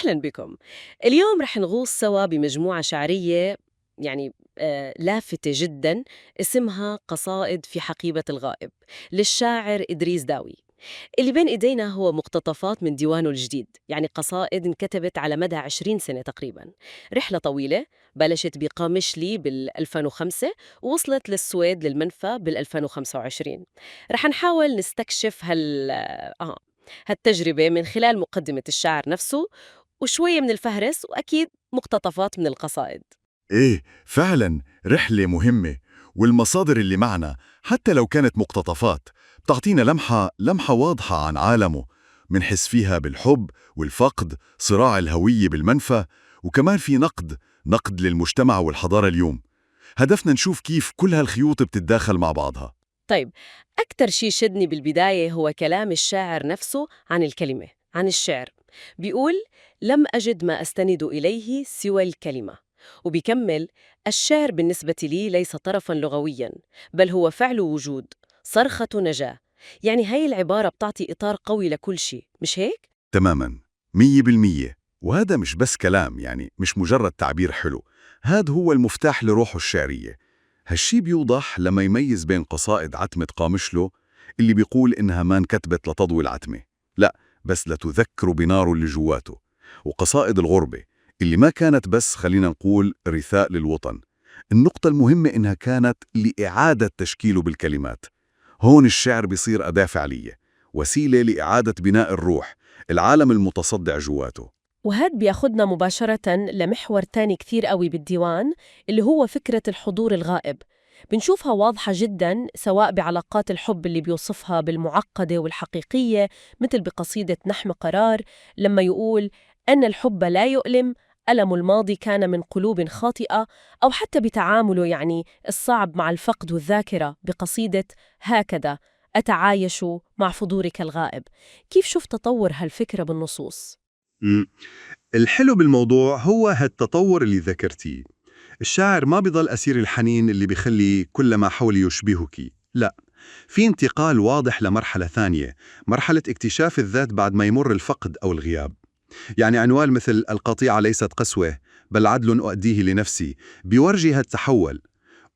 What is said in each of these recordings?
أهلا بكم. اليوم رح نغوص سوا بمجموعة شعرية لافتة جدا، اسمها قصائد في حقيبة الغائب للشاعر إدريس داوي. اللي بين إيدينا هو مقتطفات من ديوانه الجديد، يعني قصائد انكتبت على مدى 20 سنة تقريبا. رحلة طويلة بلشت بقامشلي بال2005 ووصلت للسويد للمنفى بال2025. رح نحاول نستكشف هالتجربة من خلال مقدمة الشاعر نفسه وشوية من الفهرس، وأكيد مقتطفات من القصائد. إيه فعلا رحلة مهمة. والمصادر اللي معنا حتى لو كانت مقتطفات بتعطينا لمحة واضحة عن عالمه، منحس فيها بالحب والفقد، صراع الهوية بالمنفى، وكمان في نقد للمجتمع والحضارة اليوم. هدفنا نشوف كيف كل هالخيوط بتتداخل مع بعضها. طيب، أكتر شي شدني بالبداية هو كلام الشاعر نفسه عن الكلمة، عن الشعر. بيقول: لم أجد ما أستند إليه سوى الكلمة. وبيكمل: الشعر بالنسبة لي ليس طرفاً لغوياً، بل هو فعل وجود، صرخة نجاة. يعني هاي العبارة بتعطي إطار قوي لكل شي، مش هيك؟ تماما، 100%. وهذا مش بس كلام، يعني مش مجرد تعبير حلو، هذا هو المفتاح لروحه الشعرية. هالشي بيوضح لما يميز بين قصائد عتمة قامشلو اللي بيقول إنها ما انكتبت لتضوي العتمة، لا، بس لتذكروا بناره اللي جواته، وقصائد الغربة اللي ما كانت بس، خلينا نقول، رثاء للوطن. النقطة المهمة إنها كانت لإعادة تشكيله بالكلمات. هون الشعر بيصير أداة فعلية، وسيلة لإعادة بناء الروح، العالم المتصدع جواته. وهذا بياخدنا مباشرة لمحور تاني كثير قوي بالديوان، اللي هو فكرة الحضور الغائب. بنشوفها واضحة جدا سواء بعلاقات الحب اللي بيوصفها بالمعقدة والحقيقية، مثل بقصيدة نحم قرار لما يقول: أن الحب لا يؤلم، ألم الماضي كان من قلوب خاطئة. أو حتى بتعامله الصعب مع الفقد والذاكرة بقصيدة هكذا أتعايش مع فضولك الغائب. كيف شفت تطور هالفكرة بالنصوص؟ مم. الحلو بالموضوع هو هالتطور اللي ذكرتيه. الشاعر ما بيضل أسير الحنين اللي بيخلي كل ما حولي يشبهك، لا، في انتقال واضح لمرحلة ثانية، مرحلة اكتشاف الذات بعد ما يمر الفقد أو الغياب. يعني عنوان مثل القطيعة ليست قسوة بل عدل أؤديه لنفسي بيورجي هالتحول.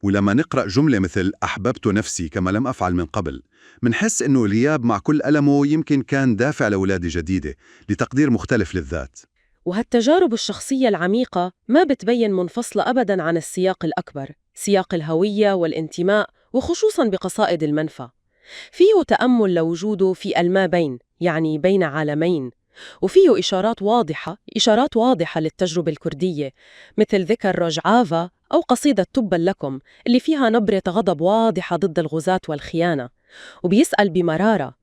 ولما نقرأ جملة مثل أحببت نفسي كما لم أفعل من قبل، منحس إنه الغياب مع كل ألمه يمكن كان دافع لولادة جديدة، لتقدير مختلف للذات. وهالتجارب الشخصية العميقة ما بتبين منفصلة أبداً عن السياق الأكبر، سياق الهوية والانتماء، وخصوصاً بقصائد المنفى. فيه تأمل لوجوده في الما بين، يعني بين عالمين. وفيه إشارات واضحة للتجربة الكردية، مثل ذكر رجعافا أو قصيدة تبا لكم اللي فيها نبرة غضب واضحة ضد الغزاة والخيانة. وبيسأل بمرارة: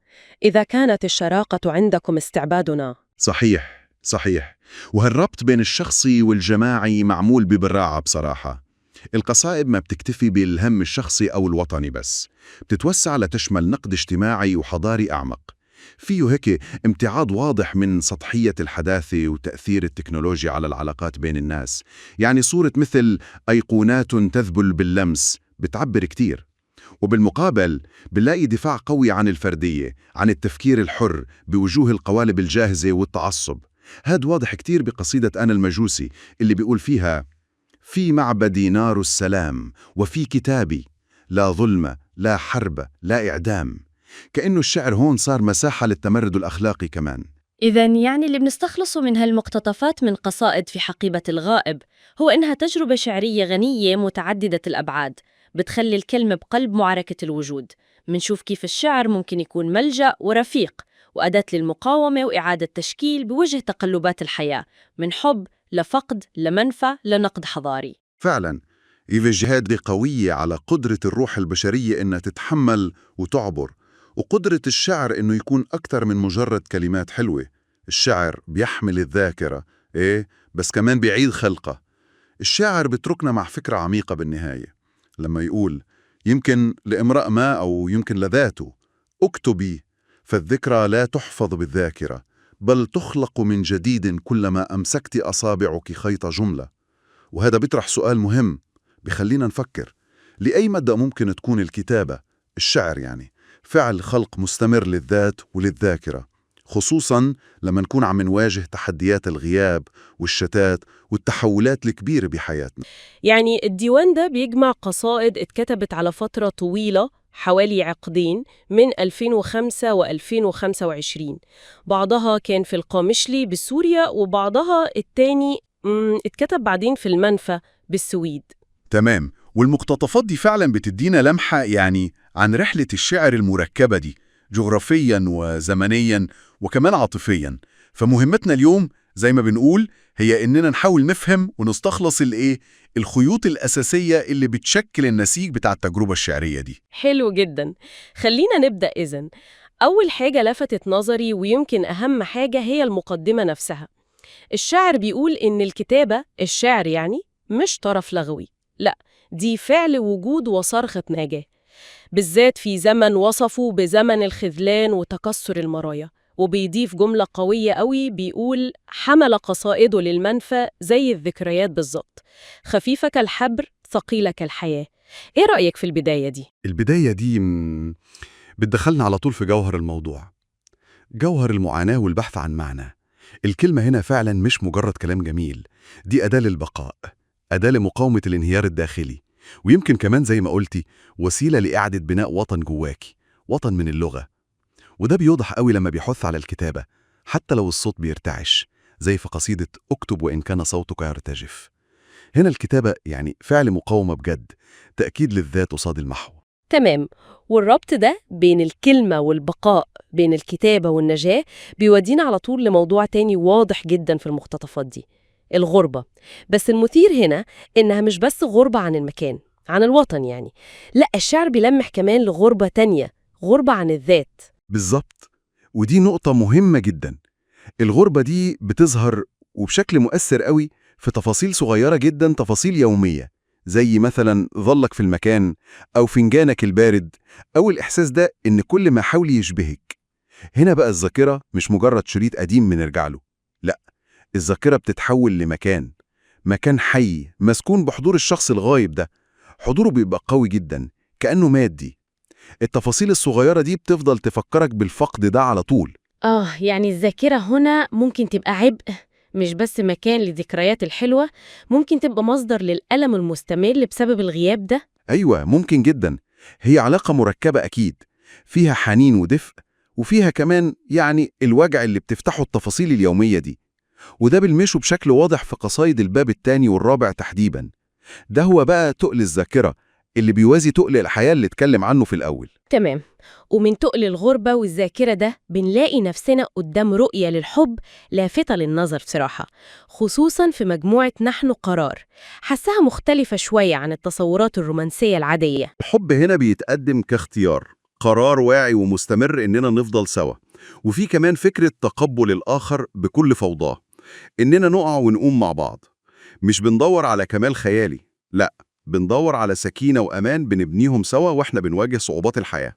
إذا كانت الشراقة عندكم استعبادنا. صحيح، صحيح. وهالربط بين الشخصي والجماعي معمول ببراعة بصراحة. القصائد ما بتكتفي بالهم الشخصي أو الوطني بس، بتتوسع لتشمل نقد اجتماعي وحضاري أعمق. فيه هيك امتعاض واضح من سطحية الحداثة وتأثير التكنولوجيا على العلاقات بين الناس. يعني صورة مثل أيقونات تذبل باللمس بتعبر كتير. وبالمقابل بنلاقي دفاع قوي عن الفردية، عن التفكير الحر بوجوه القوالب الجاهزة والتعصب. هاد واضح كتير بقصيدة أنا المجوسي اللي بيقول فيها: في معبدي نار السلام، وفي كتابي لا ظلم لا حرب لا إعدام. كأنه الشعر هون صار مساحة للتمرد الأخلاقي كمان. إذن يعني اللي بنستخلصه من هالمقتطفات من قصائد في حقيبة الغائب هو إنها تجربة شعرية غنية متعددة الأبعاد، بتخلي الكلمة بقلب معركة الوجود. منشوف كيف الشعر ممكن يكون ملجأ ورفيق وأداة للمقاومة وإعادة تشكيل بوجه تقلبات الحياة، من حب لفقد لمنفى لنقد حضاري. فعلا، جهاد قوية على قدرة الروح البشرية إنها تتحمل وتعبر، وقدرة الشعر إنه يكون أكثر من مجرد كلمات حلوة. الشعر بيحمل الذاكرة، إيه، بس كمان بيعيد خلقها. الشاعر بتركنا مع فكرة عميقة بالنهاية، لما يقول: يمكن لامرأ ما أو يمكن لذاته اكتبي، فالذكرى لا تحفظ بالذاكرة بل تخلق من جديد كلما أمسكت أصابعك خيط جملة. وهذا بيطرح سؤال مهم بخلينا نفكر: لأي مدى ممكن تكون الكتابة، الشعر يعني، فعل خلق مستمر للذات وللذاكرة؟ خصوصاً لما نكون عم نواجه تحديات الغياب والشتات والتحولات الكبيرة بحياتنا. يعني الديوان ده بيجمع قصائد اتكتبت على فترة طويلة حوالي عقدين من 2005 و2025. بعضها كان في القامشلي بسوريا وبعضها التاني اتكتب بعدين في المنفى بالسويد. تمام، والمقتطفات دي فعلا بتدينا لمحة يعني عن رحلة الشعر المركبة دي جغرافيا وزمنيا وكمان عاطفيا. فمهمتنا اليوم زي ما بنقول هي إننا نحاول نفهم ونستخلص الخيوط الأساسية اللي بتشكل النسيج بتاع التجربة الشعرية دي. حلو جدا. خلينا نبدأ إذن. أول حاجة لفتت نظري ويمكن أهم حاجة هي المقدمة نفسها. الشاعر بيقول إن الكتابة، الشعر يعني، مش طرف لغوي، لا، دي فعل وجود وصرخة نجاة، بالذات في زمن وصفه بزمن الخذلان وتكسر المرايا. وبيضيف جملة قوية قوي، بيقول حمل قصائده للمنفى زي الذكريات بالظبط، خفيفة كالحبر ثقيلة كالحياة. إيه رأيك في البداية دي؟ البداية دي بتدخلنا على طول في جوهر الموضوع، جوهر المعاناة والبحث عن معنى. الكلمة هنا فعلا مش مجرد كلام جميل، دي أداة للبقاء، أداة لمقاومة الانهيار الداخلي، ويمكن كمان زي ما قلتي وسيلة لإعادة بناء وطن جواكي، وطن من اللغة. وده بيوضح قوي لما بيحث على الكتابة حتى لو الصوت بيرتعش، زي في قصيدة اكتب وإن كان صوتك يرتجف. هنا الكتابة يعني فعل مقاومة بجد، تأكيد للذات قصاد المحو. تمام. والربط ده بين الكلمة والبقاء، بين الكتابة والنجاة، بيودينا على طول لموضوع تاني واضح جدا في المقتطفات دي، الغربة. بس المثير هنا إنها مش بس غربة عن المكان، عن الوطن يعني، لا، الشعر بيلمح كمان لغربة تانية، غربة عن الذات. بالظبط، ودي نقطة مهمة جدا. الغربة دي بتظهر وبشكل مؤثر قوي في تفاصيل صغيرة جدا، تفاصيل يومية، زي مثلا ظلك في المكان أو فنجانك البارد، أو الإحساس ده إن كل ما حاول يشبهك. هنا بقى الذاكرة مش مجرد شريط قديم بنرجع له، لا، الذاكرة بتتحول لمكان، مكان حي مسكون بحضور الشخص الغايب ده. حضوره بيبقى قوي جدا كأنه مادي. التفاصيل الصغيرة دي بتفضل تفكرك بالفقد ده على طول. يعني الذاكرة هنا ممكن تبقى عبء، مش بس مكان للذكريات الحلوة، ممكن تبقى مصدر للألم المستمر بسبب الغياب ده. أيوة، ممكن جدا. هي علاقة مركبة أكيد، فيها حنين ودفء، وفيها كمان يعني الوجع اللي بتفتحه التفاصيل اليومية دي. وده بلمشه بشكل واضح في قصايد الباب الثاني والرابع تحديداً. ده هو بقى تقل الذاكرة اللي بيوازي تقل الحياة اللي اتكلم عنه في الأول. تمام. ومن تقل الغربة والذاكرة ده بنلاقي نفسنا قدام رؤية للحب لافتة للنظر بصراحة، خصوصاً في مجموعة نحن قرار. حسها مختلفة شوية عن التصورات الرومانسية العادية. الحب هنا بيتقدم كاختيار، قرار واعي ومستمر إننا نفضل سوا، وفي كمان فكرة تقبل الآخر بكل فوضاه، إننا نقع ونقوم مع بعض. مش بندور على كمال خيالي، لا، بندور على سكينة وأمان بنبنيهم سوا وإحنا بنواجه صعوبات الحياة.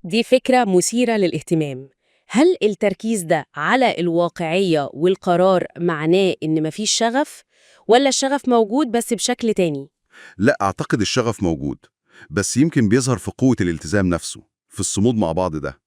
دي فكرة مثيرة للاهتمام. هل التركيز ده على الواقعية والقرار معناه إن مفيش شغف؟ ولا الشغف موجود بس بشكل تاني؟ لا، أعتقد الشغف موجود، بس يمكن بيظهر في قوة الالتزام نفسه، في الصمود مع بعض ده.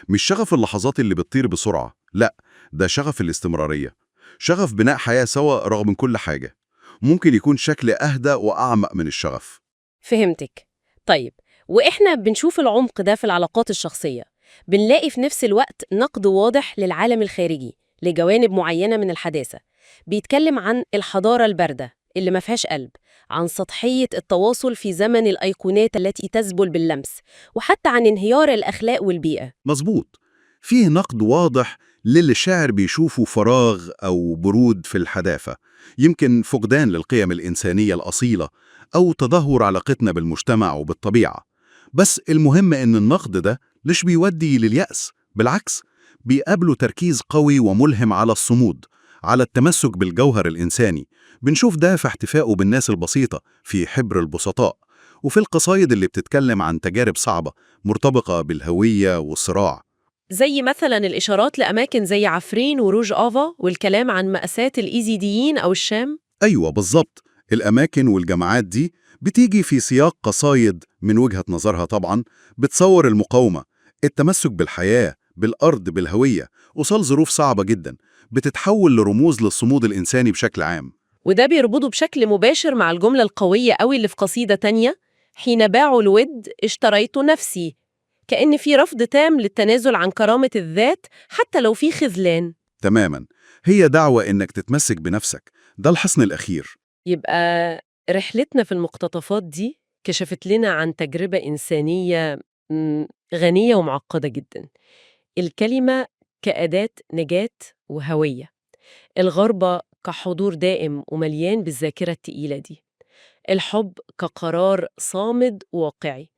مش شغف اللحظات اللي بتطير بسرعة، لا، ده شغف الاستمرارية، شغف بناء حياة سوا رغم كل حاجة. ممكن يكون شكل أهدى وأعمق من الشغف. فهمتك. طيب، وإحنا بنشوف العمق ده في العلاقات الشخصية، بنلاقي في نفس الوقت نقد واضح للعالم الخارجي، لجوانب معينة من الحداثة. بيتكلم عن الحضارة الباردة اللي ما فيهاش قلب، عن سطحية التواصل في زمن الأيقونات التي تذبل باللمس، وحتى عن انهيار الأخلاق والبيئة. مظبوط، فيه نقد واضح للي الشاعر بيشوفه فراغ أو برود في الحداثة، يمكن فقدان للقيم الإنسانية الأصيلة أو تدهور علاقتنا بالمجتمع وبالطبيعة. بس المهم إن النقد ده مش بيودي لليأس، بالعكس، بيقابله تركيز قوي وملهم على الصمود، على التمسك بالجوهر الإنساني. بنشوف ده في احتفائه بالناس البسيطة في حبر البسطاء، وفي القصايد اللي بتتكلم عن تجارب صعبة مرتبطة بالهوية والصراع، زي مثلا الإشارات لأماكن زي عفرين وروج آفا، والكلام عن مأساة الإيزيديين أو الشام. أيوة بالظبط. الأماكن والجماعات دي بتيجي في سياق قصايد من وجهة نظرها طبعا بتصور المقاومة، التمسك بالحياة بالأرض، بالهوية، وصل ظروف صعبة جدا بتتحول لرموز للصمود الإنساني بشكل عام. وده بيربطه بشكل مباشر مع الجملة القوية قوي اللي في قصيدة تانية: حين باعوا الود اشتريت نفسي. كأن في رفض تام للتنازل عن كرامة الذات حتى لو في خذلان. تماما، هي دعوة إنك تتمسك بنفسك، ده الحصن الأخير. يبقى رحلتنا في المقتطفات دي كشفت لنا عن تجربة إنسانية غنية ومعقدة جدا. الكلمة كأداة نجاة وهوية، الغربة كحضور دائم ومليان بالذاكرة التقيلة دي، الحب كقرار صامد وواقعي،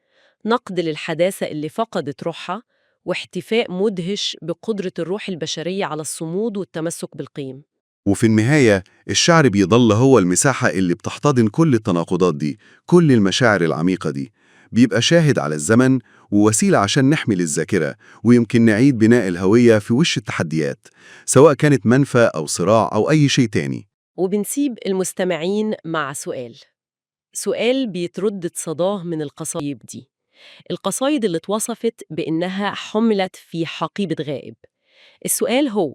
نقد للحداثة اللي فقدت روحها، واحتفاء مدهش بقدرة الروح البشرية على الصمود والتمسك بالقيم. وفي النهاية الشعر بيضل هو المساحة اللي بتحتضن كل التناقضات دي، كل المشاعر العميقة دي، بيبقى شاهد على الزمن ووسيلة عشان نحمل الذاكرة، ويمكن نعيد بناء الهوية في وش التحديات، سواء كانت منفى أو صراع أو أي شيء تاني. وبنسيب المستمعين مع سؤال بيتردد صداه من القصايد دي، القصايد اللي اتوصفت بإنها حملت في حقيبة غائب. السؤال هو: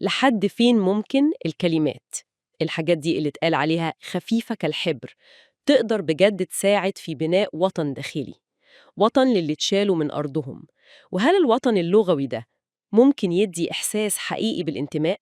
لحد فين ممكن الكلمات، الحاجات دي اللي اتقال عليها خفيفة كالحبر، تقدر بجد تساعد في بناء وطن داخلي، وطن للي اتشالوا من أرضهم؟ وهل الوطن اللغوي ده ممكن يدي إحساس حقيقي بالانتماء؟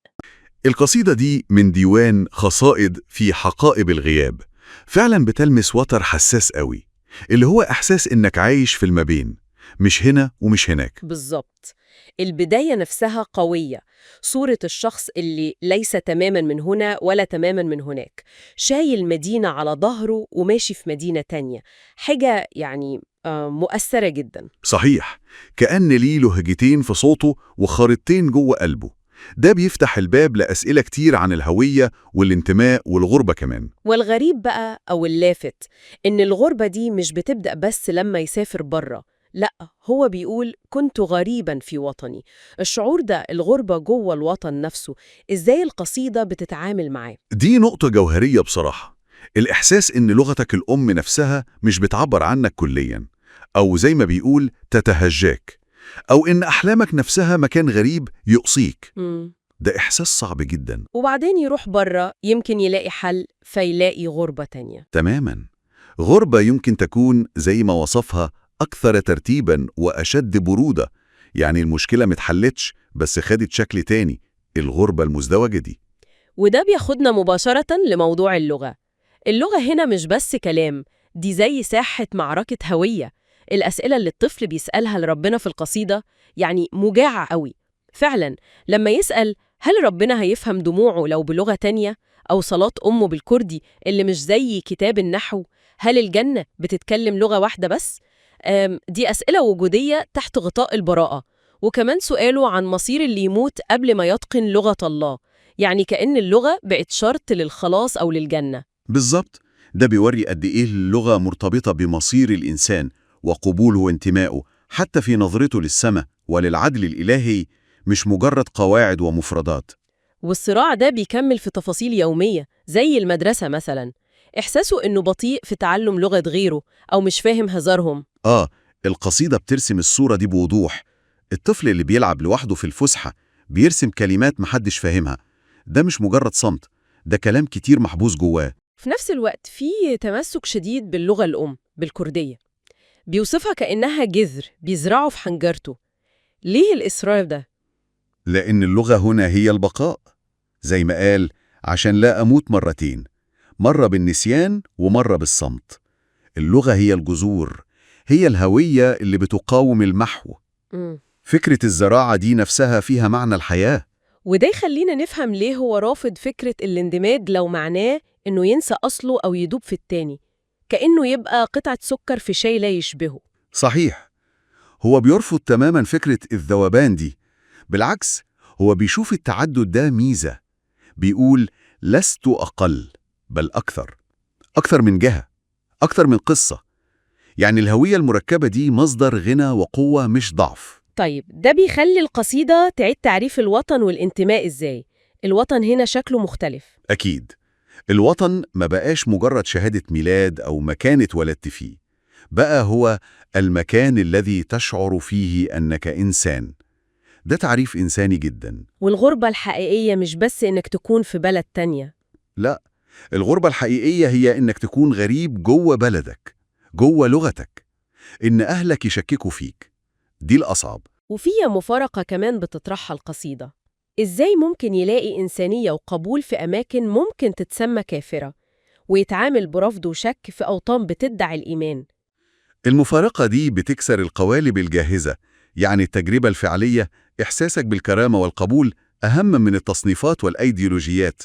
القصيدة دي من ديوان قصائد في حقائب الغياب، فعلا بتلمس وتر حساس قوي، اللي هو إحساس إنك عايش في المابين، مش هنا ومش هناك. بالظبط. البداية نفسها قوية، صورة الشخص اللي ليس تماماً من هنا ولا تماماً من هناك، شايل مدينة على ظهره وماشي في مدينة تانية، حاجة يعني مؤثرة جداً. صحيح، كأن ليه لهجتين في صوته وخارطتين جوه قلبه. ده بيفتح الباب لأسئلة كتير عن الهوية والانتماء والغربة كمان. والغريب بقى أو اللافت إن الغربة دي مش بتبدأ بس لما يسافر بره، لأ، هو بيقول كنت غريباً في وطني. الشعور ده، الغربة جوه الوطن نفسه، إزاي القصيدة بتتعامل معاه؟ دي نقطة جوهرية بصراحة، الإحساس إن لغتك الأم نفسها مش بتعبر عنك كلياً، أو زي ما بيقول تتهجاك، أو إن أحلامك نفسها مكان غريب يقصيك. ده إحساس صعب جدا. وبعدين يروح بره يمكن يلاقي حل، فيلاقي غربة تانية. تماما، غربة يمكن تكون زي ما وصفها أكثر ترتيبا وأشد برودة، يعني المشكلة متحلتش بس خدت شكل تاني، الغربة المزدوجة دي. وده بياخدنا مباشرة لموضوع اللغة. اللغة هنا مش بس كلام، دي زي ساحة معركة هوية. الأسئلة اللي الطفل بيسألها لربنا في القصيدة يعني مجاعة قوي. فعلا لما يسأل هل ربنا هيفهم دموعه لو بلغة تانية، أو صلاة أمه بالكردي اللي مش زي كتاب النحو، هل الجنة بتتكلم لغة واحدة بس؟ دي أسئلة وجودية تحت غطاء البراءة. وكمان سؤاله عن مصير اللي يموت قبل ما يتقن لغة الله، يعني كأن اللغة بقت شرط للخلاص أو للجنة. بالظبط، ده بيوري قد إيه اللغة مرتبطة بمصير الإنسان وقبوله وانتمائه، حتى في نظرته للسماء وللعدل الإلهي، مش مجرد قواعد ومفردات. والصراع ده بيكمل في تفاصيل يومية زي المدرسة مثلا، إحساسه إنه بطيء في تعلم لغة غيره أو مش فاهم هزارهم. القصيدة بترسم الصورة دي بوضوح. الطفل اللي بيلعب لوحده في الفسحة بيرسم كلمات محدش فاهمها، ده مش مجرد صمت، ده كلام كتير محبوس جواه. في نفس الوقت في تمسك شديد باللغة الأم بالكردية، بيوصفها كأنها جذر بيزرعه في حنجرته. ليه الإصرار ده؟ لأن اللغة هنا هي البقاء، زي ما قال: عشان لا أموت مرتين، مرة بالنسيان ومرة بالصمت. اللغة هي الجذور، هي الهوية اللي بتقاوم المحو. فكرة الزراعة دي نفسها فيها معنى الحياة. وده يخلينا نفهم ليه هو رافض فكرة الاندماج لو معناه إنه ينسى أصله أو يدوب في التاني، كأنه يبقى قطعة سكر في شيء لا يشبهه. صحيح، هو بيرفض تماما فكرة الذوبان دي، بالعكس هو بيشوف التعدد ده ميزة. بيقول: لست أقل بل أكثر من جهة، أكثر من قصة. يعني الهوية المركبة دي مصدر غنى وقوة مش ضعف. طيب ده بيخلي القصيدة تعيد تعريف الوطن والانتماء إزاي؟ الوطن هنا شكله مختلف. أكيد، الوطن ما بقاش مجرد شهادة ميلاد أو مكان اتولدت فيه، بقى هو المكان الذي تشعر فيه أنك إنسان، ده تعريف إنساني جدا. والغربة الحقيقية مش بس إنك تكون في بلد تانية. لا، الغربة الحقيقية هي إنك تكون غريب جوه بلدك، جوه لغتك، إن أهلك يشككوا فيك. دي الأصعب. وفيها مفارقة كمان بتطرحها القصيدة. إزاي ممكن يلاقي إنسانية وقبول في أماكن ممكن تتسمى كافرة، ويتعامل برفض وشك في أوطان بتدعي الإيمان؟ المفارقة دي بتكسر القوالب الجاهزة، يعني التجربة الفعلية، إحساسك بالكرامة والقبول أهم من التصنيفات والأيديولوجيات.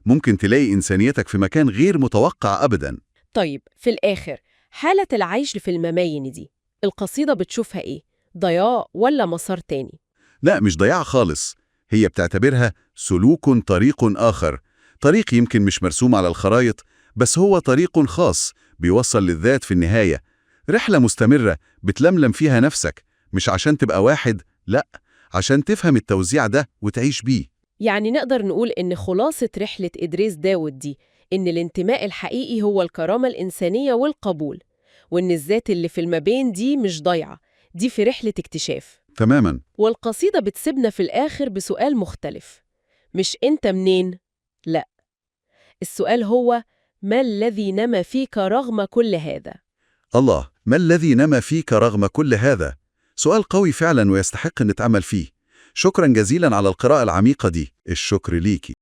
ممكن تلاقي إنسانيتك في مكان غير متوقع أبداً. طيب، في الآخر، حالة العيش في المماين دي، القصيدة بتشوفها إيه؟ ضياع ولا مسار تاني؟ لا، مش ضياع خالص. هي بتعتبرها سلوك طريق آخر، طريق يمكن مش مرسوم على الخرايط، بس هو طريق خاص بيوصل للذات في النهاية. رحلة مستمرة بتلملم فيها نفسك، مش عشان تبقى واحد، لا، عشان تفهم التوزيع ده وتعيش بيه. يعني نقدر نقول إن خلاصة رحلة إدريس داود دي إن الانتماء الحقيقي هو الكرامة الإنسانية والقبول، وإن الذات اللي في المبين دي مش ضايعة، دي في رحلة اكتشاف. تماماً. والقصيدة بتسيبنا في الآخر بسؤال مختلف، مش أنت منين؟ لا، السؤال هو ما الذي نما فيك رغم كل هذا؟ الله، ما الذي نما فيك رغم كل هذا؟ سؤال قوي فعلاً ويستحق أن نتأمل فيه. شكراً جزيلاً على القراءة العميقة دي. الشكر ليكي.